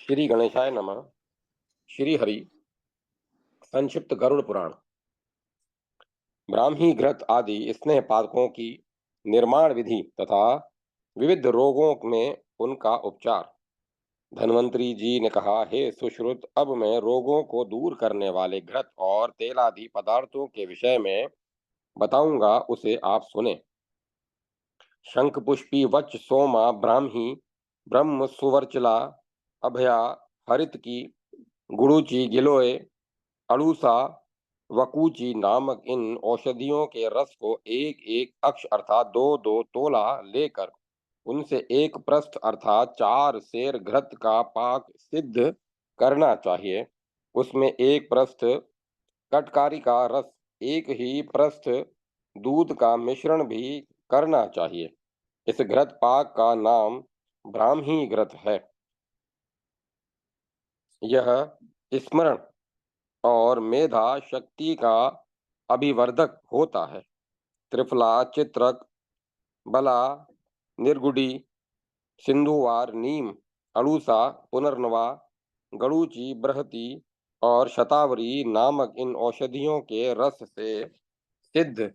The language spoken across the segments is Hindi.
श्री गणेशाय नमः। श्री हरि। संक्षिप्त गरुड़ पुराण। ब्राह्मी घृत आदि स्नेह पादकों की निर्माण विधि तथा विविध रोगों में उनका उपचार। धन्वंतरी जी ने कहा, हे सुश्रुत, अब मैं रोगों को दूर करने वाले घृत और तेल आदि पदार्थों के विषय में बताऊंगा, उसे आप सुने। शंख पुष्पी वच सोमा ब्राह्मी ब्रह्म सुवर्चला अभया हरित की गुड़ुचि गिलोय अड़ूसा वकूची नामक इन औषधियों के रस को एक एक अक्ष अर्थात दो दो तोला लेकर उनसे एक प्रस्थ अर्थात 4 सेर घृत का पाक सिद्ध करना चाहिए। उसमें एक प्रस्थ कटकारी का रस, एक ही प्रस्थ दूध का मिश्रण भी करना चाहिए। इस घृत पाक का नाम ब्राह्मी घृत है। यह स्मरण और मेधा शक्ति का अभिवर्धक होता है। त्रिफला, चित्रक, बला, निर्गुडी, सिंधुवार, नीम, अड़ूसा, पुनर्नवा, गड़ूची, बृहति और शतावरी नामक इन औषधियों के रस से सिद्ध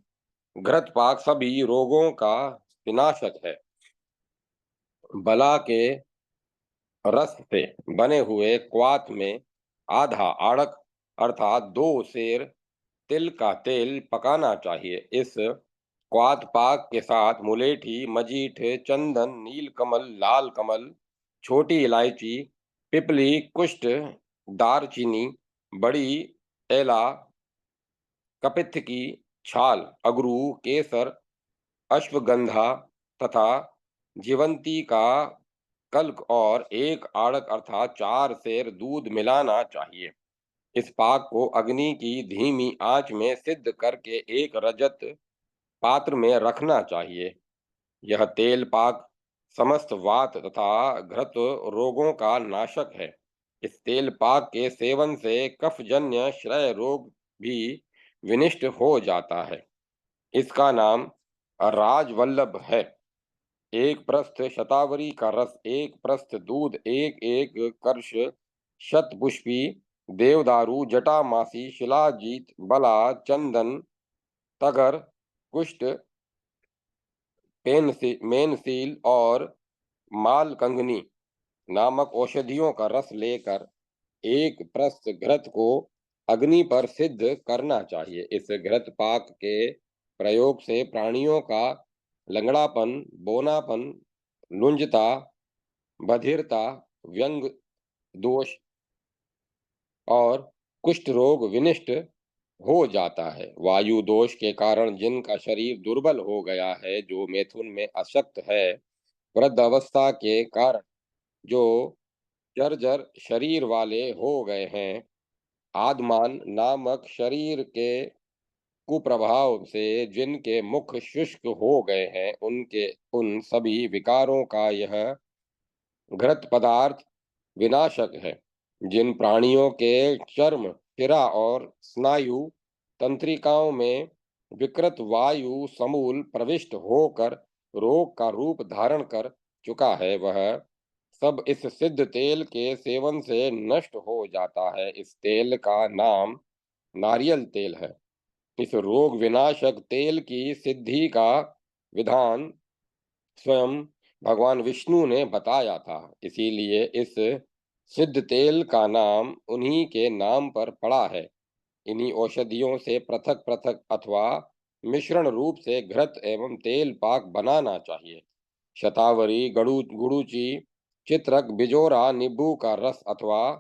घृतपाक सभी रोगों का विनाशक है। बला के रस से बने हुए क्वाथ में आधा आड़क अर्थात 2 सेर तिल का तेल पकाना चाहिए। इस क्वाथ पाक के साथ मुलेठी, मजीठ, चंदन, नीलकमल, लाल कमल, छोटी इलायची, पिपली, कुष्ठ, दारचीनी, बड़ी एला, कपित्थ की छाल, अगरू, केसर, अश्वगंधा तथा जीवंती का कल्क और एक आड़क अर्थात 4 सेर दूध मिलाना चाहिए। इस पाक को अग्नि की धीमी आंच में सिद्ध करके एक रजत पात्र में रखना चाहिए। यह तेल पाक समस्त वात तथा घृत रोगों का नाशक है। इस तेल पाक के सेवन से कफजन्य श्रय रोग भी विनिष्ट हो जाता है। इसका नाम राजवल्लभ है। एक प्रस्थ शतावरी का रस, एक प्रस्थ दूध, एक एक कर्ष शतपुष्पी, देवदारू, जटामासी, शिलाजीत, बला, चंदन, तगर, कुष्ठ, मेनसील और मालकंगनी नामक औषधियों का रस लेकर एक प्रस्थ घृत को अग्नि पर सिद्ध करना चाहिए। इस घृत पाक के प्रयोग से प्राणियों का लंगड़ापन, बोनापन, लुंजता, बधिरता, व्यंग दोष और कुष्ठ रोग विनिष्ट हो जाता है। वायु दोष के कारण जिनका शरीर दुर्बल हो गया है, जो मैथुन में अशक्त है, वृद्ध अवस्था के कारण जो जर्जर शरीर वाले हो गए हैं, आदमान नामक शरीर के कुप्रभाव से जिनके मुख शुष्क हो गए हैं, उनके उन सभी विकारों का यह घृत पदार्थ विनाशक है। जिन प्राणियों के चर्म, शिरा और स्नायु तंत्रिकाओं में विकृत वायु समूल प्रविष्ट होकर रोग का रूप धारण कर चुका है, वह सब इस सिद्ध तेल के सेवन से नष्ट हो जाता है। इस तेल का नाम नारियल तेल है। इस रोग विनाशक तेल की सिद्धि का विधान स्वयं भगवान विष्णु ने बताया था। इसीलिए इस सिद्ध तेल का नाम उन्हीं के नाम पर पड़ा है। इन्हीं औषधियों से पृथक पृथक अथवा मिश्रण रूप से घृत एवं तेल पाक बनाना चाहिए। शतावरी, गुड़ूची, चित्रक, बिजोरा, नींबू का रस अथवा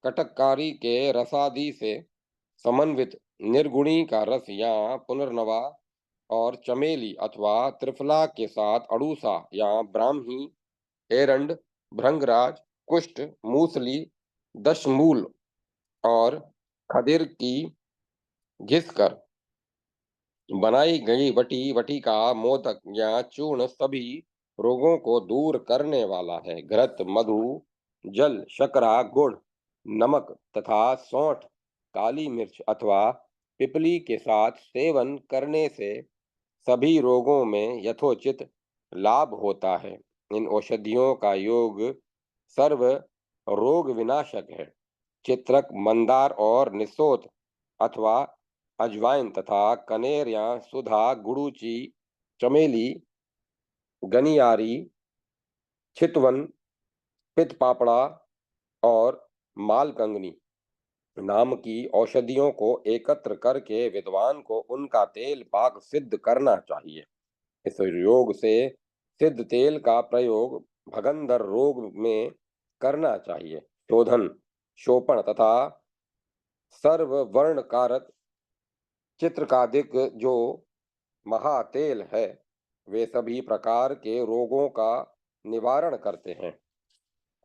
कटककारी के रसादि से समन्वित निर्गुणी का रस या पुनर्नवा और चमेली अथवा त्रिफला के साथ अड़ूसा या ब्राह्मी, एरंड, भृंगराज, कुष्ठ, मूसली, दशमूल और खदिर की घिसकर बनाई गई वटिका, मोदक या चूर्ण सभी रोगों को दूर करने वाला है। घृत, मधु, जल, शकरा, गुड़, नमक तथा सौंठ, काली मिर्च अथवा पिपली के साथ सेवन करने से सभी रोगों में यथोचित लाभ होता है। इन औषधियों का योग सर्व रोग विनाशक है। चित्रक, मंदार और निसोत अथवा अजवाइन तथा कनेर या सुधा, गुड़ूची, चमेली, गनियारी, चितवन, पित पापड़ा और मालकंगनी नाम की औषधियों को एकत्र करके विद्वान को उनका तेल पाक सिद्ध करना चाहिए। इस योग से सिद्ध तेल का प्रयोग भगंदर रोग में करना चाहिए। शोधन, शोपण तथा सर्व वर्ण कारक चित्रकादिक जो महातेल है, वे सभी प्रकार के रोगों का निवारण करते हैं।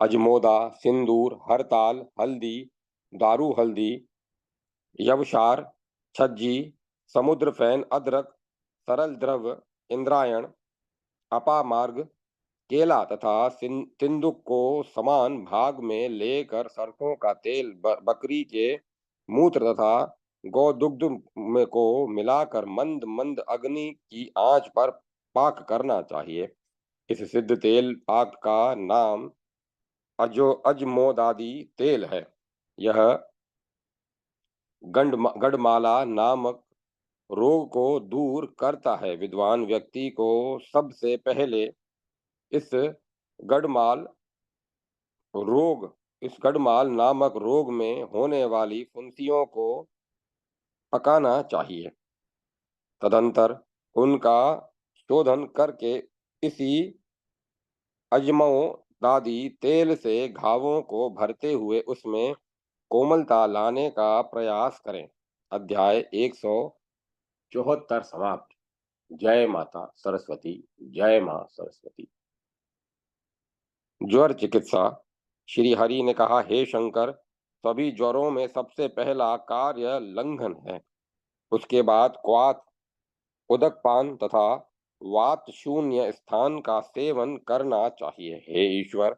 अजमोदा, सिंदूर, हरताल, हल्दी, दारू हल्दी, यवसार, छज्जी, समुद्र फैन, अदरक, सरल द्रव्य, इंद्रायण, अपामार्ग, केला तथा तिंदुक को समान भाग में लेकर सरसों का तेल, बकरी के मूत्र तथा गोदुग्ध में को मिलाकर मंद मंद अग्नि की आंच पर पाक करना चाहिए। इस सिद्ध तेल पाक का नाम अजमोदादी तेल है। यह गंडमाला नामक रोग को दूर करता है। विद्वान व्यक्ति को सबसे पहले इस गढ़माल रोग इस गढ़माल नामक रोग में होने वाली फुंसियों को पकाना चाहिए। तदंतर उनका शोधन करके इसी अजमोदादी तेल से घावों को भरते हुए उसमें कोमलता लाने का प्रयास करें। अध्याय 174 समाप्त। जय माता सरस्वती। जय मां सरस्वती। ज्वर चिकित्सा। श्री हरि ने कहा, हे शंकर, सभी ज्वरों में सबसे पहला कार्य लंघन है। उसके बाद क्वाथ, उदकपान तथा वात शून्य स्थान का सेवन करना चाहिए। हे ईश्वर,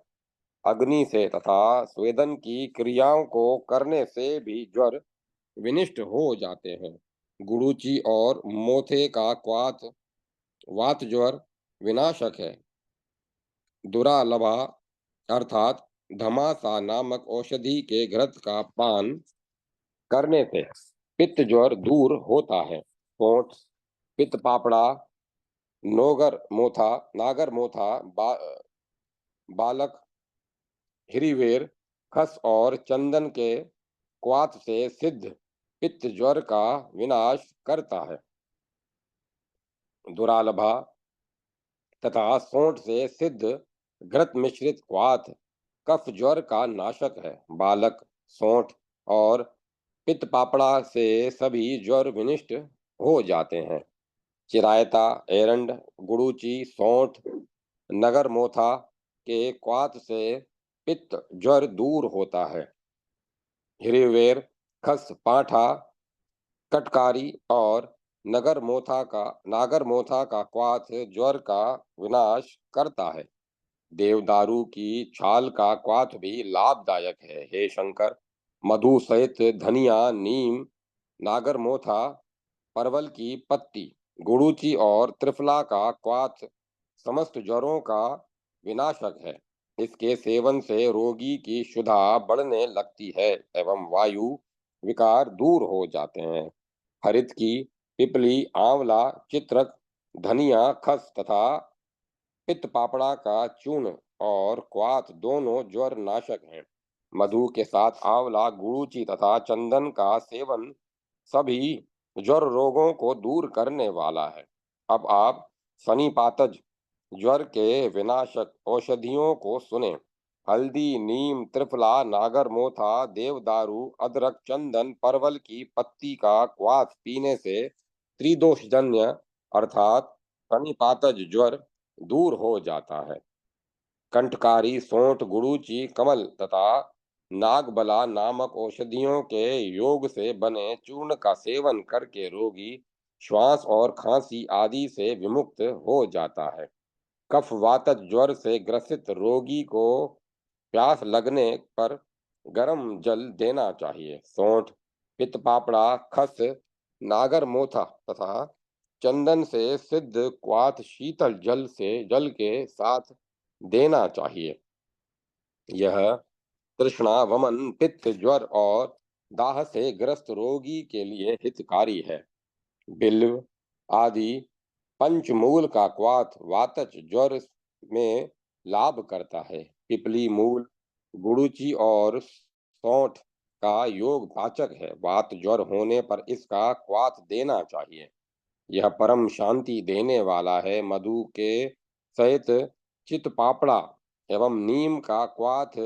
अग्नि से तथा स्वेदन की क्रियाओं को करने से भी ज्वर विनिष्ट हो जाते हैं। गुड़ूची और मोथे का क्वाथ वात ज्वर विनाशक है। दुरालभा अर्थात धमासा नामक औषधि के घृत का पान करने से पित्त ज्वर दूर होता है। होंठ, पित्त पापड़ा, नागर मोथा, बालक, हिरिवेर, खस और चंदन के क्वाथ से सिद्ध पित्त ज्वर का विनाश करता है। दुरालभा तथा सोंठ से सिद्ध घृत मिश्रित क्वाथ कफ ज्वर का नाशक है। बालक, सोंठ और पित्त पापड़ा से सभी ज्वर विनिष्ट हो जाते हैं। चिरायता, एरंड, गुड़ूची, सौंठ, नगर मोथा के क्वाथ से पित्त ज्वर दूर होता है। हिरिवेर, खस, पांठा, कटकारी और नागर मोथा का क्वाथ ज्वर का विनाश करता है। देवदारू की छाल का क्वाथ भी लाभदायक है। हे शंकर, मधु सहित धनिया, नीम, नागरमोथा, परवल की पत्ती, गुड़ूची और त्रिफला का क्वाथ समस्त ज्वरों का विनाशक है। इसके सेवन से रोगी की क्षुधा बढ़ने लगती है एवं वायु विकार दूर हो जाते हैं। हरित की पिपली, आंवला, चित्रक, धनिया, खस तथा पित्त पापड़ा का चूर्ण और क्वाथ दोनों ज्वर नाशक हैं। मधु के साथ आंवला, गुड़ूची तथा चंदन का सेवन सभी ज्वर रोगों को दूर करने वाला है। अब आप सनीपातज ज्वर के विनाशक औषधियों को सुने। हल्दी, नीम, त्रिफला, नागरमोथा, देवदारू, अदरक, चंदन, परवल की पत्ती का क्वाथ पीने से त्रिदोषजन्य अर्थात सनीपातज ज्वर दूर हो जाता है। कंठकारी, सोंठ, गुड़ूची, कमल तथा नागबला नामक औषधियों के योग से बने चूर्ण का सेवन करके रोगी श्वास और खांसी आदि से विमुक्त हो जाता है। कफ वातज ज्वर से ग्रसित रोगी को प्यास लगने पर गर्म जल देना चाहिए। सौंठ, पित्त पापड़ा, खस, नागर मोथा तथा चंदन से सिद्ध क्वाथ शीतल जल के साथ देना चाहिए। यह तृष्णा, वमन, पित्त, ज्वर और दाह से ग्रस्त रोगी के लिए हितकारी है। बिल्व आदि पंचमूल का क्वाथ वातज ज्वर में लाभ करता है। पिपली मूल, गुड़ुचि और सौंठ का योग पाचक है। वात ज्वर होने पर इसका क्वाथ देना चाहिए। यह परम शांति देने वाला है। मधु के सहित चित पापड़ा एवं नीम का क्वाथ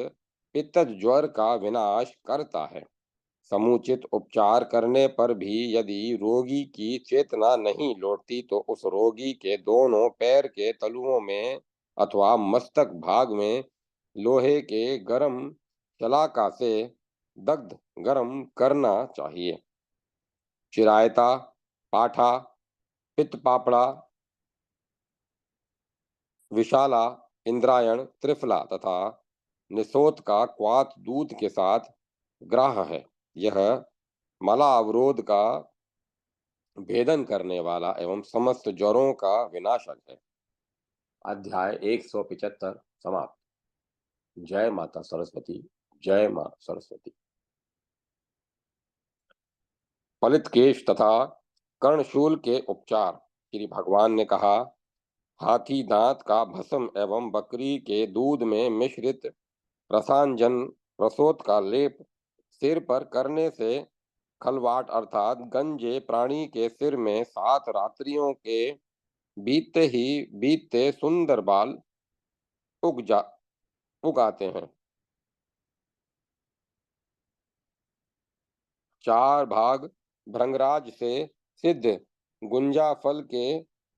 पित्तज ज्वर का विनाश करता है। समुचित उपचार करने पर भी यदि रोगी की चेतना नहीं लौटती तो उस रोगी के दोनों पैर के तलुओं में अथवा मस्तक भाग में लोहे के गरम शलाका से दग्ध गरम करना चाहिए। चिरायता, पाठा, पित्त पापड़ा, विशाला, इंद्रायण, त्रिफला तथा निसोत का क्वाथ दूध के साथ ग्राह्य है। यह मला अवरोध का भेदन करने वाला एवं समस्त ज्वरों का विनाशक है। अध्याय 175 समाप्त। जय माता सरस्वती। जय मां सरस्वती। पलित केश तथा कर्णशूल के उपचार। श्री भगवान ने कहा, हाथी दांत का भस्म एवं बकरी के दूध में मिश्रित रसांजन रसोत का लेप सिर पर करने से खलवाट अर्थात गंजे प्राणी के सिर में 7 रात्रियों के बीतते सुंदर बाल उग जा उगाते हैं। 4 भाग भृंगराज से सिद्ध गुंजा फल के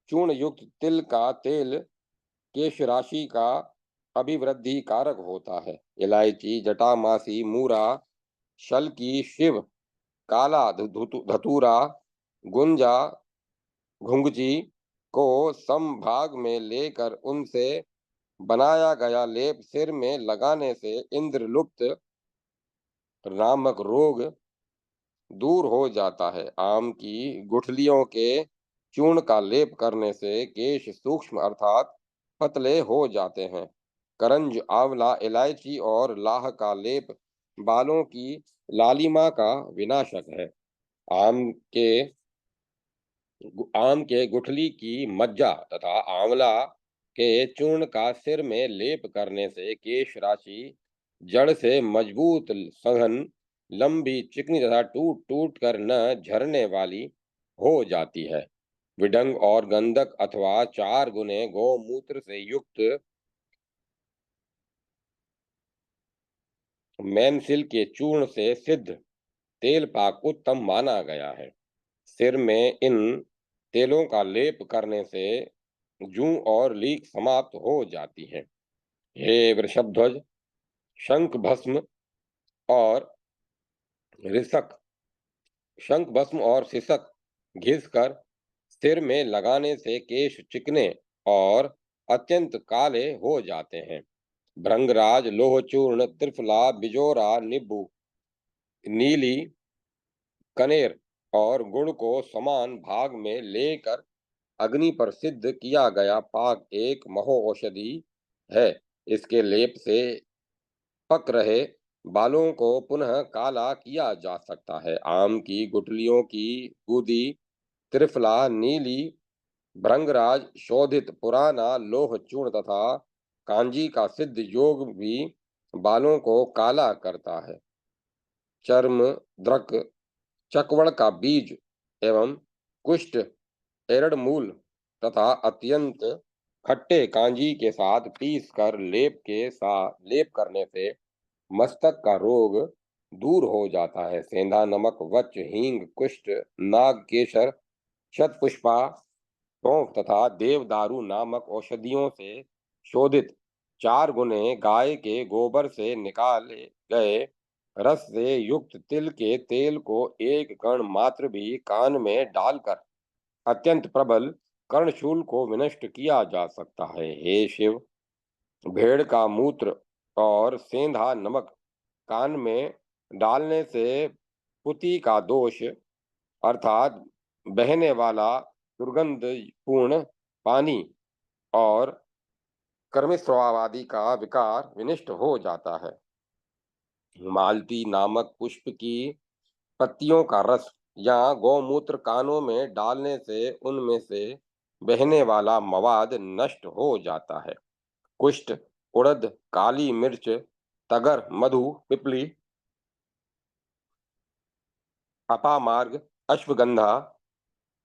चूर्ण युक्त तिल का तेल केश राशि का अभिवृद्धि कारक होता है। इलायची, जटामासी, मूरा, शल्की, शिव, काला धतूरा, गुंजा, घुंघची को समभाग में लेकर उनसे बनाया गया लेप सिर में लगाने से इंद्रलुप्त नामक रोग दूर हो जाता है। आम की गुठलियों के चूर्ण का लेप करने से केश सूक्ष्म अर्थात पतले हो जाते हैं। करंज, आंवला, इलायची और लाह का लेप बालों की लालिमा का विनाशक है। आम के आम के गुठली की मज्जा तथा आंवला के चूर्ण का सिर में लेप करने से केश राशि जड़ से मजबूत, सघन, लंबी, चिकनी तथा टूट टूट कर न झरने वाली हो जाती है। विडंग और गंधक अथवा 4 गुने गौमूत्र से युक्त मैनसिल के चूर्ण से सिद्ध तेल पाक उत्तम माना गया है। सिर में इन तेलों का लेप करने से जूं और लीक समाप्त हो जाती है। हे वृषभध्वज, शंख भस्म और ऋसक शंख भस्म और सिसक घिस कर सिर में लगाने से केश चिकने और अत्यंत काले हो जाते हैं। भृंगराज, लोह चूर्ण, त्रिफला, बिजोरा, नींबू, नीली, कनेर और गुड़ को समान भाग में लेकर अग्नि पर सिद्ध किया गया पाक एक महो-औषधि है। इसके लेप से पक रहे बालों को पुनः काला किया जा सकता है। आम की गुठलियों की गूदी, त्रिफला, नीली, भृंगराज, शोधित पुराना लोह चूर्ण तथा कांजी का सिद्ध योग भी बालों को काला करता है। चर्म द्रक, चकवड़ का बीज एवं कुष्ठ, एरड़ मूल तथा अत्यंत खट्टे कांजी के साथ पीस कर लेप करने से मस्तक का रोग दूर हो जाता है। सेंधा नमक, वच, हींग, कुष्ठ, नाग केसर, शतपुष्पा, सौंफ तथा देवदारू नामक औषधियों से शोधित 4 गुने गाय के गोबर से निकाले गए रस से युक्त तिल के तेल को एक कण मात्र भी कान में डालकर अत्यंत प्रबल कर्णशूल को विनष्ट किया जा सकता है। हे शिव, भेड़ का मूत्र और सेंधा नमक कान में डालने से पुती का दोष अर्थात बहने वाला दुर्गंधपूर्ण पानी और कर्मस्राव आदि का विकार विनिष्ट हो जाता है। मालती नामक पुष्प की पत्तियों का रस या गौमूत्र कानों में डालने से उनमें से बहने वाला मवाद नष्ट हो जाता है। कुष्ठ, उड़द, काली मिर्च, तगर, मधु, पिपली, अपामार्ग, अश्वगंधा,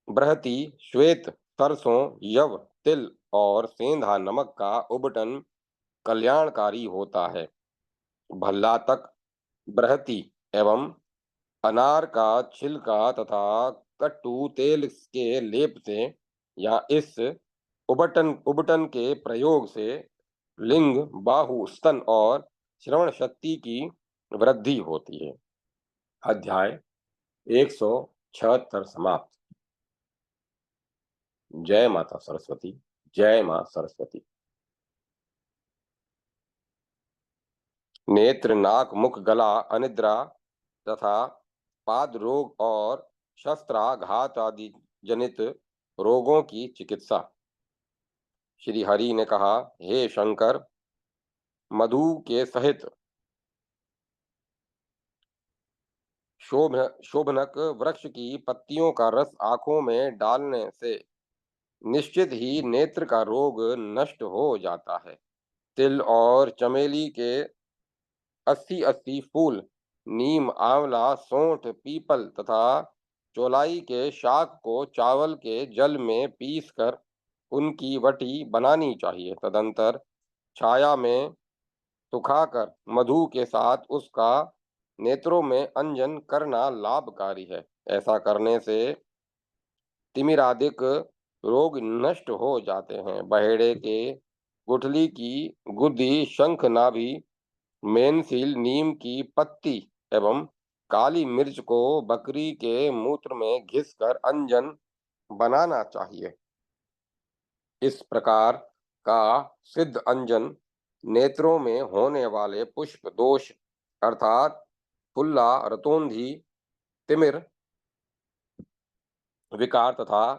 बृहति, श्वेत, सरसों, यव, तिल और सेंधा नमक का उबटन कल्याणकारी होता है। भल्लातक, बृहति एवं अनार का छिलका तथा कट्टू तेल के लेप से या इस उबटन उबटन के प्रयोग से लिंग, बाहु, स्तन और श्रवण शक्ति की वृद्धि होती है। अध्याय 176 समाप्त। जय माता सरस्वती। जय मां सरस्वती। नेत्र, नाक, मुख, गला, अनिद्रा तथा पाद रोग और शस्त्राघात आदि जनित रोगों की चिकित्सा। श्री हरि ने कहा, हे शंकर, मधु के सहित शोभनक वृक्ष की पत्तियों का रस आंखों में डालने से निश्चित ही नेत्र का रोग नष्ट हो जाता है। तिल और चमेली के 80-80 फूल, नीम, आंवला, सौंठ, पीपल तथा चौलाई के शाक को चावल के जल में पीसकर उनकी वटी बनानी चाहिए। तदंतर छाया में सुखाकर मधु के साथ उसका नेत्रों में अंजन करना लाभकारी है। ऐसा करने से तिमिरादिक रोग नष्ट हो जाते हैं। बहेड़े के गुठली की गुद्दी, शंख नाभि, मेनसील, नीम की पत्ती एवं काली मिर्च को बकरी के मूत्र में घिसकर अंजन बनाना चाहिए। इस प्रकार का सिद्ध अंजन नेत्रों में होने वाले पुष्प दोष अर्थात फुल्ला, रतोंधी, तिमिर, विकार तथा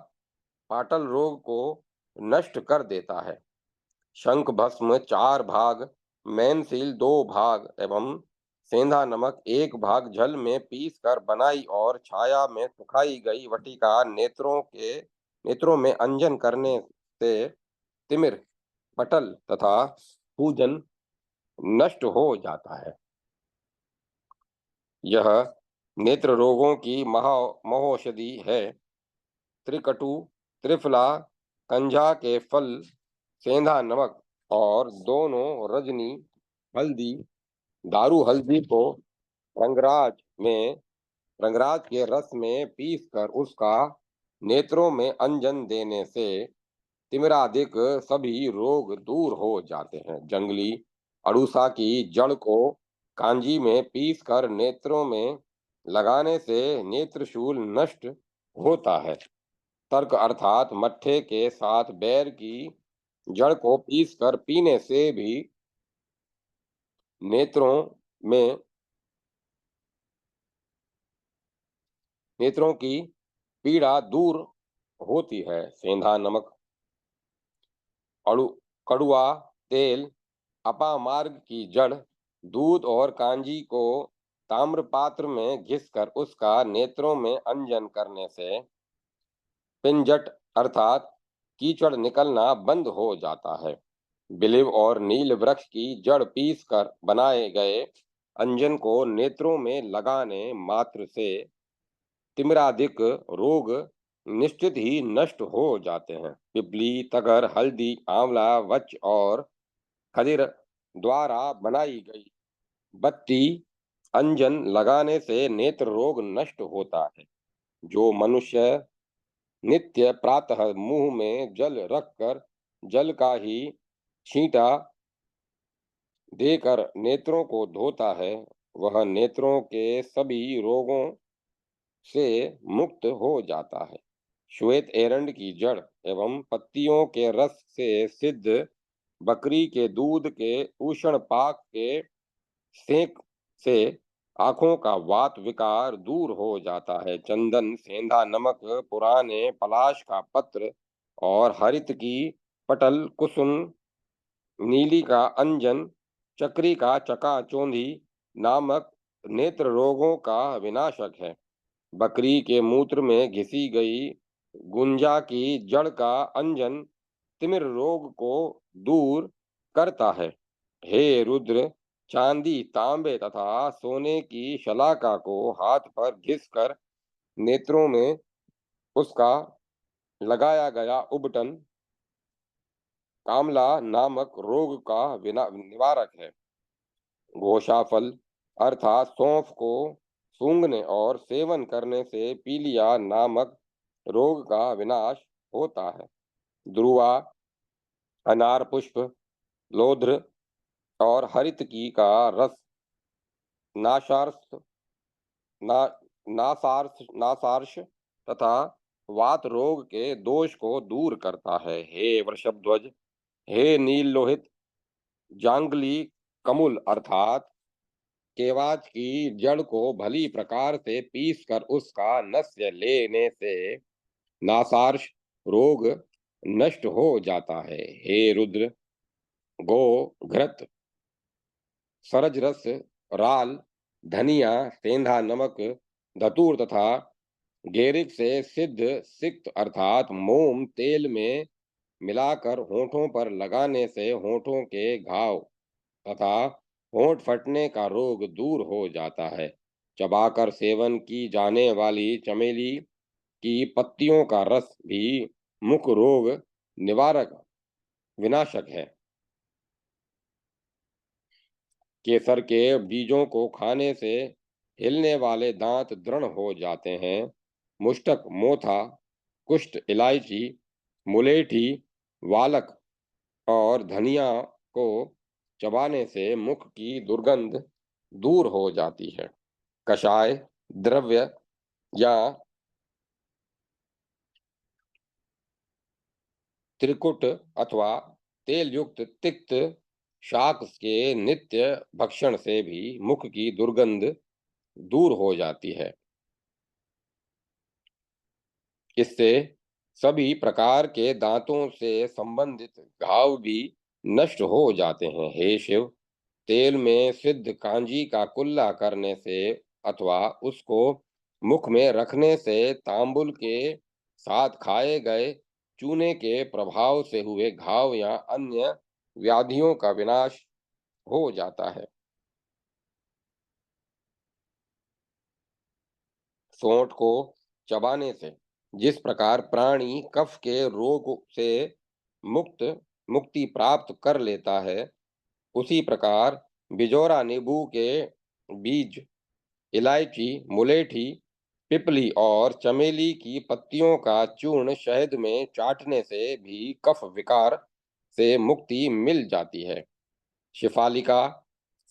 पाटल रोग को नष्ट कर देता है। शंख भस्म 4 भाग, मैनसील 2 भाग एवं सेंधा नमक 1 भाग जल में पीस कर बनाई और छाया में सुखाई गई वटिका नेत्रों में अंजन करने से तिमिर, पटल तथा सूजन नष्ट हो जाता है। यह नेत्र रोगों की महौषधि है। त्रिकटु, त्रिफला, कंझा के फल, सेंधा नमक और दोनों रजनी हल्दी, दारू हल्दी को रंगराज में रंगराज के रस में पीसकर उसका नेत्रों में अंजन देने से तिमिरादिक सभी रोग दूर हो जाते हैं। जंगली अड़ूसा की जड़ को कांजी में पीसकर नेत्रों में लगाने से नेत्रशूल नष्ट होता है। तर्क अर्थात मट्ठे के साथ बैर की जड़ को पीसकर पीने से भी नेत्रों में नेत्रों की पीड़ा दूर होती है। सेंधा नमक, अड़ु कड़ुआ तेल, अपामार्ग की जड़, दूध और कांजी को ताम्र पात्र में घिसकर उसका नेत्रों में अंजन करने से पिंजट अर्थात कीचड़ निकलना बंद हो जाता है। बिलिव और नील वृक्ष की जड़ पीसकर बनाए गए अंजन को नेत्रों में लगाने मात्र से तिमिरादिक रोग निश्चित ही नष्ट हो जाते हैं। पिपली, तगर, हल्दी, आंवला, वच और खदिर द्वारा बनाई गई बत्ती अंजन लगाने से नेत्र रोग नष्ट होता है। जो मनुष्य नित्य प्रातः मुंह में जल रखकर जल का ही छींटा देकर नेत्रों को धोता है, वह नेत्रों के सभी रोगों से मुक्त हो जाता है। श्वेत एरंड की जड़ एवं पत्तियों के रस से सिद्ध बकरी के दूध के उष्ण पाक के सेक से आंखों का वात विकार दूर हो जाता है। चंदन, सेंधा नमक, पुराने पलाश का पत्र और हरित की पटल, कुसुम, नीली का अंजन, चक्री का चका चौंधी नामक नेत्र रोगों का विनाशक है। बकरी के मूत्र में घिसी गई गुंजा की जड़ का अंजन तिमिर रोग को दूर करता है। हे रुद्र, चांदी, तांबे तथा सोने की शलाका को हाथ पर घिसकर नेत्रों में उसका लगाया गया उबटन कामला नामक रोग का निवारक है। घोषाफल अर्थात सौंफ को सूंघने और सेवन करने से पीलिया नामक रोग का विनाश होता है। ध्रुवा, अनार पुष्प, लोध्र और हरितकी का रस नासार्स ना नासार्श तथा वात रोग के दोष को दूर करता है। हे वृषभध्वज, हे नील लोहित, जांगली कमुल अर्थात केवाच की जड़ को भली प्रकार से पीस कर उसका नस्य लेने से नासार्श रोग नष्ट हो जाता है। हे रुद्र, गो घृत, सरज रस, राल, धनिया, सेंधा नमक, धतूर तथा गेरिक से सिद्ध सिक्त अर्थात मोम तेल में मिलाकर होठों पर लगाने से होठों के घाव तथा होंठ फटने का रोग दूर हो जाता है। चबाकर सेवन की जाने वाली चमेली की पत्तियों का रस भी मुख रोग निवारक विनाशक है। केसर के बीजों को खाने से हिलने वाले दांत दृढ़ हो जाते हैं। मुष्टक, मोथा, कुष्ठ, इलायची, मुलेठी, वालक और धनिया को चबाने से मुख की दुर्गंध दूर हो जाती है। कषाय द्रव्य या त्रिकुट अथवा तेल युक्त तिक्त शाक के नित्य भक्षण से भी मुख की दुर्गंध दूर हो जाती है। इससे सभी प्रकार के दांतों से संबंधित घाव भी नष्ट हो जाते हैं। हे शिव, तेल में सिद्ध कांजी का कुल्ला करने से अथवा उसको मुख में रखने से तांबुल के साथ खाए गए चूने के प्रभाव से हुए घाव या अन्य व्याधियों का विनाश हो जाता है। सोंठ को चबाने से जिस प्रकार प्राणी कफ के रोग से मुक्त मुक्ति प्राप्त कर लेता है, उसी प्रकार बिजोरा नींबू के बीज, इलायची, मुलेठी, पिपली और चमेली की पत्तियों का चूर्ण शहद में चाटने से भी कफ विकार से मुक्ति मिल जाती है। शिफालिका,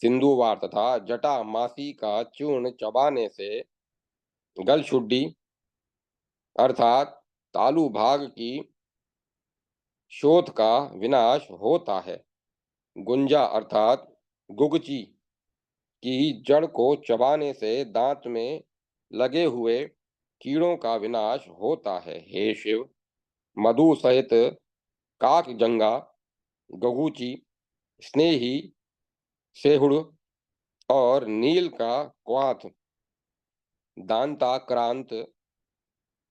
सिंधुवार तथा जटा मासी का चूर्ण चबाने से गलशुद्धि अर्थात तालु भाग की शोथ का विनाश होता है। गुंजा अर्थात गुगची की जड़ को चबाने से दांत में लगे हुए कीड़ों का विनाश होता है। हे शिव, मधु सहित काकजंगा, गगुची, स्नेही, सेहुड़ और नील का क्वाथ दांताक्रांत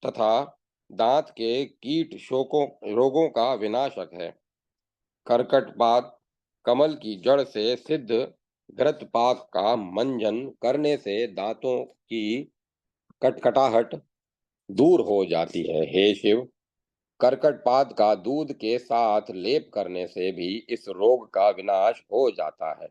तथा दांत के कीट शोकों रोगों का विनाशक है। कर्कटपात, कमल की जड़ से सिद्ध घृतपाक का मंजन करने से दांतों की कटकटाहट दूर हो जाती है। हे शिव, कर्कटपात का दूध के साथ लेप करने से भी इस रोग का विनाश हो जाता है।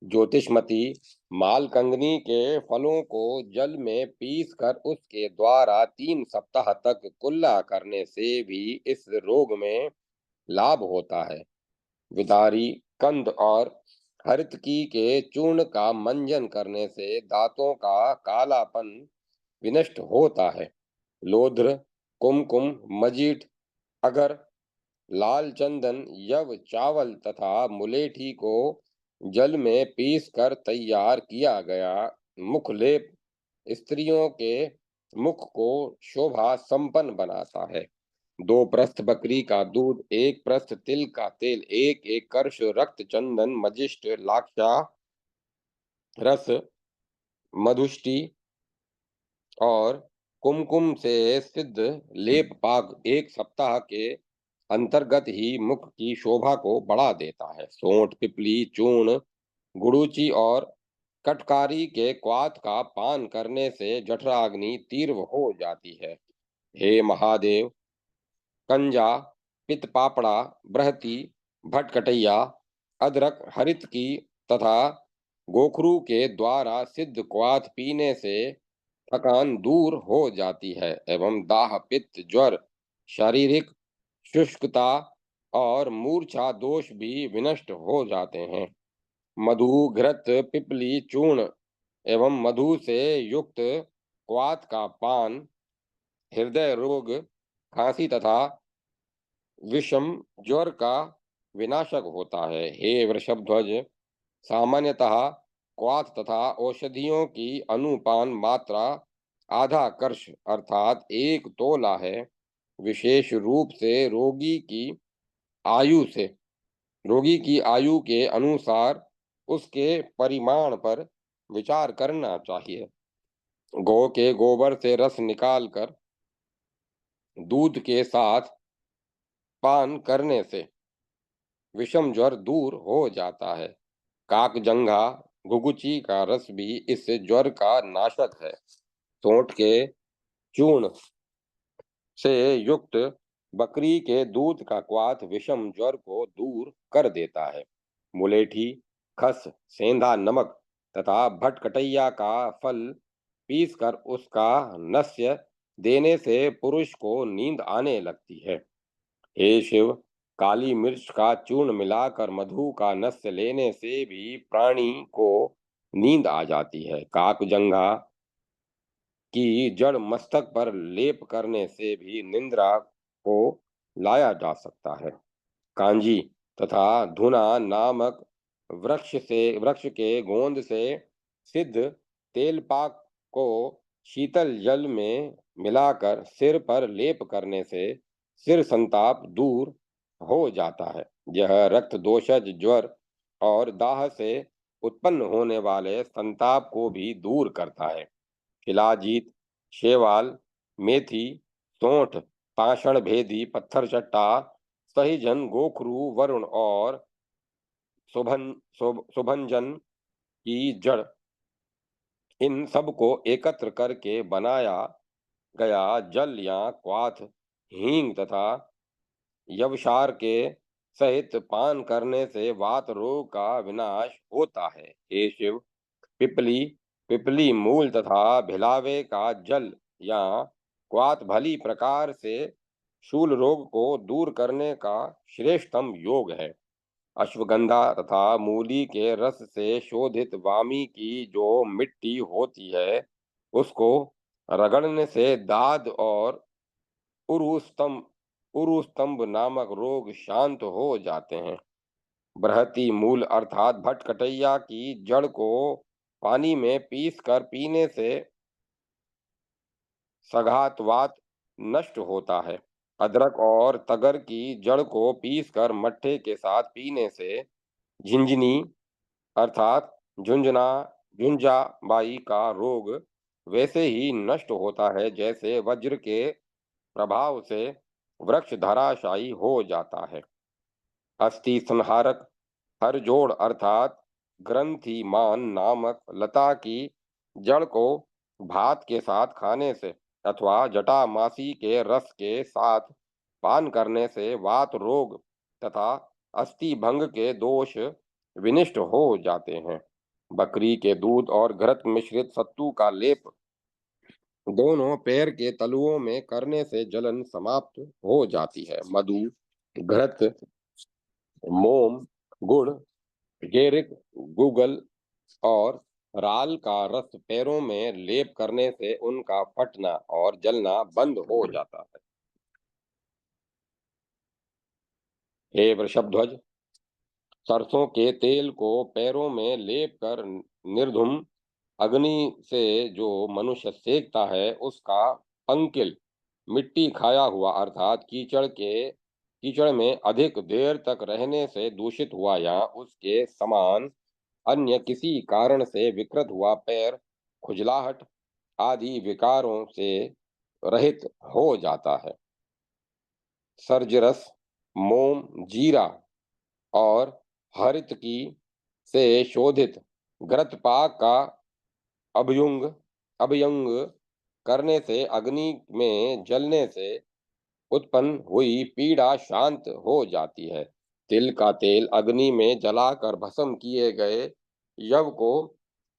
ज्योतिषमती मालकंगनी के फलों को जल में पीस कर उसके द्वारा 3 सप्ताह तक कुल्ला करने से भी इस रोग में लाभ होता है। विदारी, कंद और हरितकी के चूर्ण का मंजन करने से दांतों का कालापन विनष्ट होता है। लोध्र, कुमकुम, मजीठ, अगर, लाल चंदन, यव, चावल तथा मुलेठी को जल में पीस कर तैयार किया गया मुखलेप स्त्रियों के मुख को शोभा संपन्न बनाता है। 2 प्रस्थ बकरी का दूध, 1 प्रस्थ तिल का तेल, 1 1 कर्ष रक्त चंदन, मजिष्ट, लाक्षा रस, मधुष्टि और कुमकुम से सिद्ध लेप पाक 1 सप्ताह के अंतर्गत ही मुख की शोभा को बढ़ा देता है। सोंठ, पिपली, चूर्ण, गुड़ूची और कटकारी के क्वाथ का पान करने से जठराग्नि तीव्र हो जाती है। हे महादेव, कंजा, पित्त पापड़ा, बृहति, भटकटैया, अदरक, हरित की तथा गोखरू के द्वारा सिद्ध क्वाथ पीने से थकान दूर हो जाती है एवं दाह, पित्त, ज्वर, शारीरिक शुष्कता और मूर्छा दोष भी विनष्ट हो जाते हैं। मधु, घृत, पिपली चूर्ण एवं मधु से युक्त क्वाथ का पान हृदय रोग, खांसी तथा विषम ज्वर का विनाशक होता है। हे वृषभध्वज, सामान्यतः क्वाथ तथा औषधियों की अनुपान मात्रा आधा कर्ष अर्थात 1 तोला है। विशेष रूप से आयु से रोगी की आयु के अनुसार उसके परिमाण पर विचार करना चाहिए। गौ के गोबर से रस निकालकर दूध के साथ पान करने से विषम ज्वर दूर हो जाता है। काकजंघा, घुघुची का रस भी इस ज्वर का नाशक है। सोंठ के चूर्ण से युक्त बकरी के दूध का क्वाथ विषम ज्वर को दूर कर देता है। मुलेठी, खस, सेंधा नमक तथा भटकटैया का फल पीसकर उसका नस्य देने से पुरुष को नींद आने लगती है। हे शिव, काली मिर्च का चूर्ण मिलाकर मधु का नस्य लेने से भी प्राणी को नींद आ जाती है। काकजंघा की जड़ मस्तक पर लेप करने से भी निद्रा को लाया जा सकता है। कांजी तथा धुना नामक वृक्ष के गोंद से सिद्ध तेलपाक को शीतल जल में मिलाकर सिर पर लेप करने से सिर संताप दूर हो जाता है। यह रक्त दोषज ज्वर और दाह से उत्पन्न होने वाले संताप को भी दूर करता है। शिलाजीत, शेवाल, मेथी, सौंठ, पाषाण भेदी, पत्थर चट्टा, सहीजन, गोखरू, वरुण और सुभंजन की जड़, इन सब को एकत्र करके बनाया गया जल या क्वाथ हींग तथा यवसार के सहित पान करने से वात रोग का विनाश होता है। हे शिव, पिपली, पिपली मूल तथा भिलावे का जल या क्वाथ भली प्रकार से शूल रोग को दूर करने का श्रेष्ठतम योग है। अश्वगंधा तथा मूली के रस से शोधित वामी की जो मिट्टी होती है, उसको रगड़ने से दाद और उरुस्तंभ नामक रोग शांत हो जाते हैं। बृहति मूल अर्थात भटकटैया की जड़ को पानी में पीस कर पीने से सघातवात नष्ट होता है। अदरक और तगर की जड़ को पीसकर मट्ठे के साथ पीने से झिंझनी अर्थात झुंझाबाई का रोग वैसे ही नष्ट होता है जैसे वज्र के प्रभाव से वृक्ष धराशायी हो जाता है। अस्थि संहारक हरजोड़ अर्थात ग्रंथिमान नामक लता की जड़ को भात के साथ खाने से अथवा जटामासी के रस के साथ पान करने से वात रोग तथा अस्थि भंग के दोष विनिष्ट हो जाते हैं। बकरी के दूध और घृत मिश्रित सत्तू का लेप दोनों पैर के तलुओं में करने से जलन समाप्त हो जाती है। मधु, घृत, मोम, गुड़, गेरिक, गूगल और राल का रस पैरों में लेप करने से उनका फटना और जलना बंद हो जाता है। हे वृषभध्वज, सरसों के तेल को पैरों में लेप कर निर्धूम अग्नि से जो मनुष्य सेकता है, उसका अंकिल मिट्टी खाया हुआ अर्थात कीचड़ में अधिक देर तक रहने से दूषित हुआ या उसके समान अन्य किसी कारण से विकृत हुआ पैर, खुजलाहट आदि विकारों से रहित हो जाता है। सर्जरस, मोम, जीरा और हरित की से शोधित घृतपाक का अभ्युंग अभ्यंग करने से अग्नि में जलने से उत्पन्न हुई पीड़ा शांत हो जाती है। तिल का तेल अग्नि में जलाकर भस्म किए गए यव को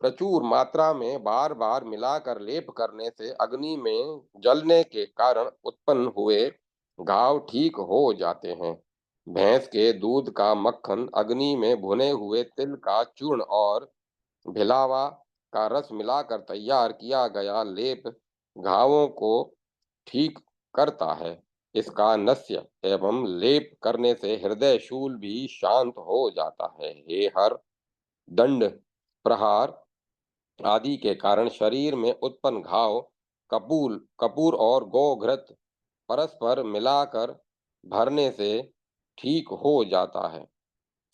प्रचुर मात्रा में बार बार मिलाकर लेप करने से अग्नि में जलने के कारण उत्पन्न हुए घाव ठीक हो जाते हैं। भैंस के दूध का मक्खन अग्नि में भुने हुए तिल का चूर्ण और भिलावा का रस मिलाकर तैयार किया गया लेप घावों को ठीक करता है। इसका नस्य एवं लेप करने से हृदय शूल भी शांत हो जाता है। हे हर, दंड, प्रहार आदि के कारण शरीर में उत्पन्न घाव कपूर और गोघृत परस्पर मिलाकर भरने से ठीक हो जाता है।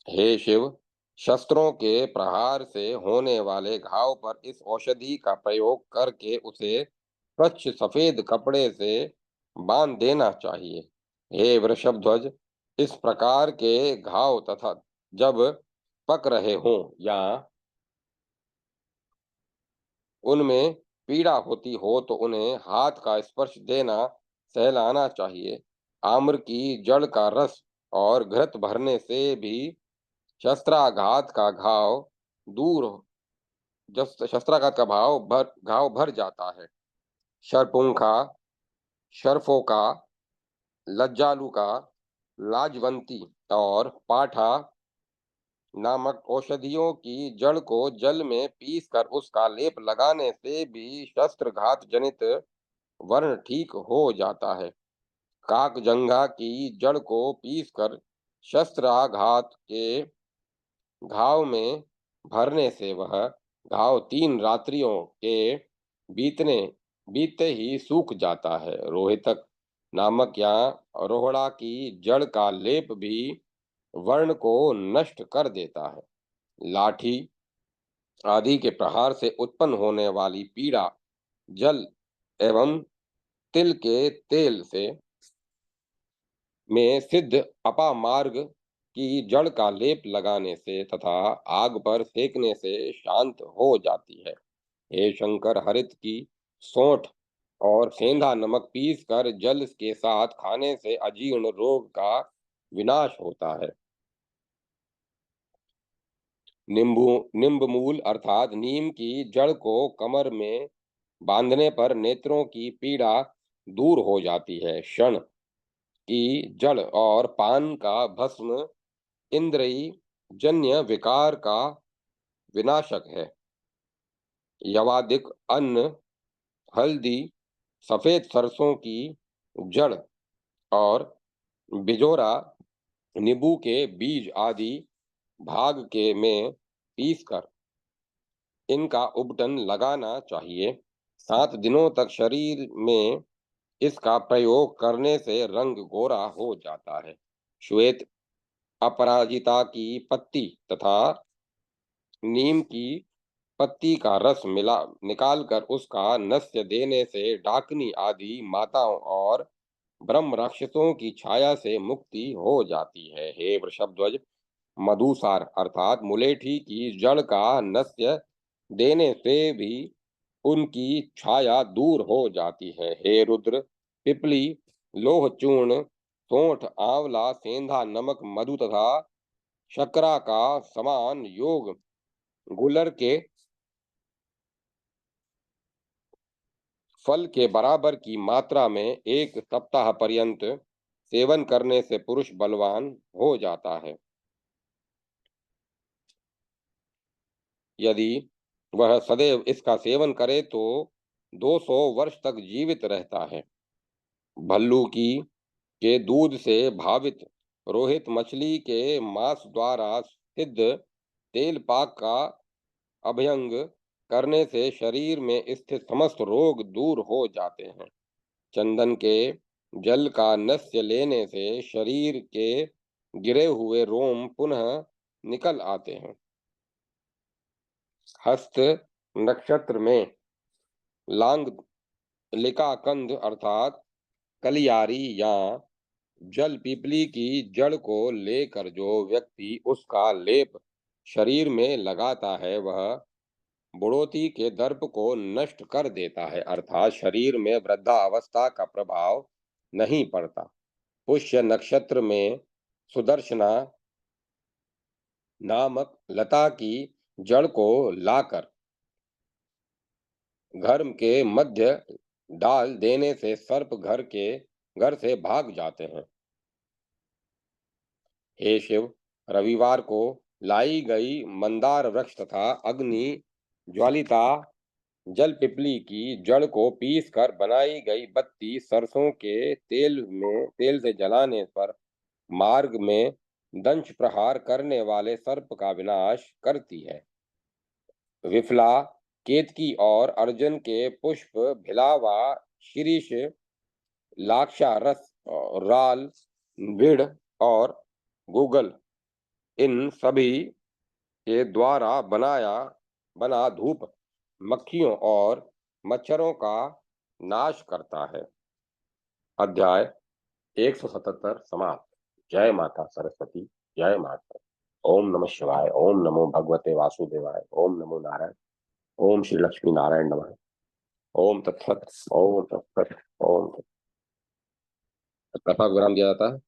हे शिव, शस्त्रों के प्रहार से होने वाले घाव पर इस औषधि का प्रयोग करके उसे स्वच्छ सफेद कपड़े से बांध देना चाहिए। हे वृषभध्वज, इस प्रकार के घाव तथा जब पक रहे हों या उनमें पीड़ा होती हो तो उन्हें हाथ का स्पर्श देना सहलाना चाहिए। आम्र की जड़ का रस और घृत भरने से भी शस्त्राघात का घाव दूर शस्त्राघात का घाव भर जाता है। शरपुंखा, शरफोका, लज्जालुका, लाजवंती और पाठा नामक औषधियों की जड़ को जल में पीसकर उसका लेप लगाने से भी शस्त्रघात जनित वर्ण ठीक हो जाता है। काकजंघा की जड़ को पीसकर शस्त्राघात के घाव में भरने से वह घाव 3 रात्रियों के बीतने बीतते ही सूख जाता है। रोहितक नामक या रोहड़ा की जड़ का लेप भी वर्ण को नष्ट कर देता है। लाठी आदि के प्रहार से उत्पन्न होने वाली पीड़ा जल एवं तिल के तेल से में सिद्ध अपामार्ग की जड़ का लेप लगाने से तथा आग पर सेकने से शांत हो जाती है। हे शंकर, हरित की सौंठ और सेंधा नमक पीस कर जल के साथ खाने से अजीर्ण रोग का विनाश होता है। नींब मूल अर्थात नीम की जड़ को कमर में बांधने पर नेत्रों की पीड़ा दूर हो जाती है। शण की जड़ और पान का भस्म इंद्रिय जन्य विकार का विनाशक है। यवादिक अन्न, हल्दी, सफेद सरसों की जड़ और बिजोरा नींबू के बीज आदि भाग के में पीसकर इनका उबटन लगाना चाहिए। 7 दिनों तक शरीर में इसका प्रयोग करने से रंग गोरा हो जाता है। श्वेत अपराजिता की पत्ती तथा नीम की पत्ती का रस मिला निकालकर उसका नस्य देने से डाकिनी आदि माताओं और ब्रह्म राक्षसों की छाया से मुक्ति हो जाती है। हे वृषभध्वज, मधुसार अर्थात मुलेठी की जड़ का नस्य देने से भी उनकी छाया दूर हो जाती है। हे रुद्र, पिपली, लोह चूर्ण, सोंठ, आंवला, सेंधा नमक, मधु तथा शकरा का समान योग गुलर के फल के बराबर की मात्रा में 1 सप्ताह पर्यंत सेवन करने से पुरुष बलवान हो जाता है। यदि वह सदैव इसका सेवन करे तो 200 वर्ष तक जीवित रहता है। भल्लू की के दूध से भावित रोहित मछली के मांस द्वारा सिद्ध तेल पाक का अभ्यंग करने से शरीर में स्थित समस्त रोग दूर हो जाते हैं। चंदन के जल का नस्य लेने से शरीर के गिरे हुए रोम पुनः निकल आते हैं। हस्त नक्षत्र में लांग लिकाकंद अर्थात कलियारी या जल पीपली की जड़ को लेकर जो व्यक्ति उसका लेप शरीर में लगाता है वह बुढ़ोती के दर्प को नष्ट कर देता है, अर्थात शरीर में वृद्धावस्था का प्रभाव नहीं पड़ता। पुष्य नक्षत्र में सुदर्शना नामक लता की जड़ को लाकर घर के मध्य डाल देने से सर्प घर से भाग जाते हैं। हे शिव, रविवार को लाई गई मंदार वृक्ष तथा अग्नि ज्वालिता जल पिपली की जड़ को पीस कर बनाई गई बत्ती सरसों के तेल से जलाने पर मार्ग में दंश प्रहार करने वाले सर्प का विनाश करती है। विफला, केतकी और अर्जुन के पुष्प, भिलावा, शीरीष, लाक्षारस, राल, भिड़ और गूगल, इन सभी के द्वारा बना धूप मक्खियों और मच्छरों का नाश करता है। अध्याय 177 समाप्त। जय माता सरस्वती, जय माता। ओम नमः शिवाय, ओम नमो भगवते वासुदेवाय, ओम नमो नारायण, ओम श्री लक्ष्मी नारायण नमः। ओम तत्सत, ओम तत्सत, ओम तत्सत। कथा को विराम दिया जाता है।